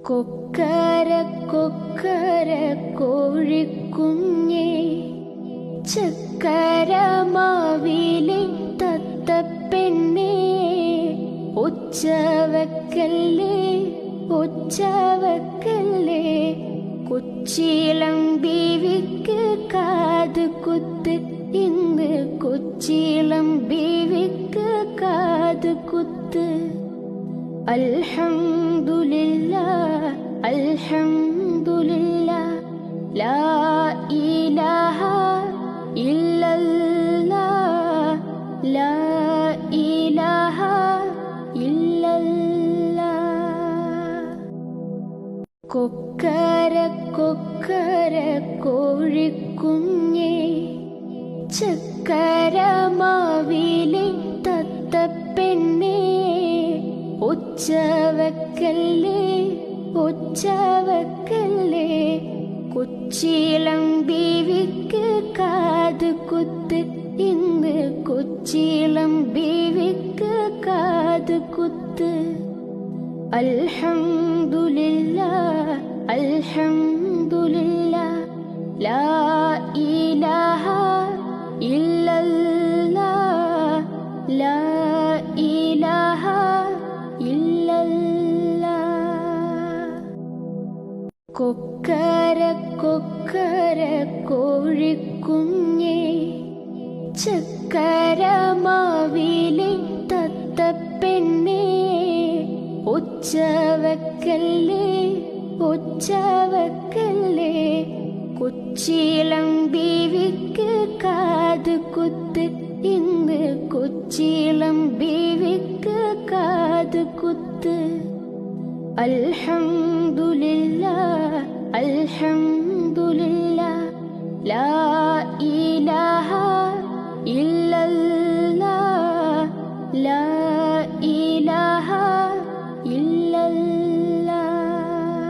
കൊക്കര കൊക്കര കോഴിക്കുഞ്ഞേ, ചക്കരമാവിലെ തത്തപ്പെണ്ണേ, ഒച്ചവക്കല്ലേ ഒച്ചവക്കല്ലേ, കൊച്ചിയിളം ബീവിക്ക് കാത് കുത്ത്, ഇന്ന് കൊച്ചിയിളം ബീവിക്ക് കാത് കുത്ത്. അൽഹംദുലില്ലാഹ് അൽഹംദുലില്ലാഹ്, ലാ ഇലാഹ ഇല്ലല്ലാഹ്, ലാ ഇലാഹ ഇല്ലല്ലാഹ്. കൊക്കര കൊക്കര കോഴിക്കുഞ്ഞേ, ചക്കരമാവിലെ തത്തപ്പെണ്ണേ, ഒച്ചവക്കല്ലേ ഒച്ചവക്കല്ലേ, കൊച്ചിയിളം ബീവിക്ക് കാത് കുത്ത്, ഇന്ന് കൊച്ചിയിളം ബീവിക്ക് കാത് കുത്ത്. അൽഹംദുലില്ലാഹ് അൽഹംദുലില്ലാഹ്, ലാ ഇലാഹ ഇല്ലല്ലാഹ്, ലാ ഇലാഹ ഇല്ലല്ലാഹ്. കൊക്കര കൊക്കര കോഴിക്കുഞ്ഞേ, ചക്കരമാവിലെ തത്തപ്പെണ്ണേ, ഒച്ചവക്കല്ലേ ഒച്ചവക്കല്ലേ, കൊച്ചിയിളം ബീവിക്ക് കാത് കുത്ത്, ഇന്ന് കൊച്ചിയിളം ബീവിക്ക് കാത് കുത്ത്. അൽഹംദുലില്ലാഹ് അൽഹംദുലില്ലാഹ്.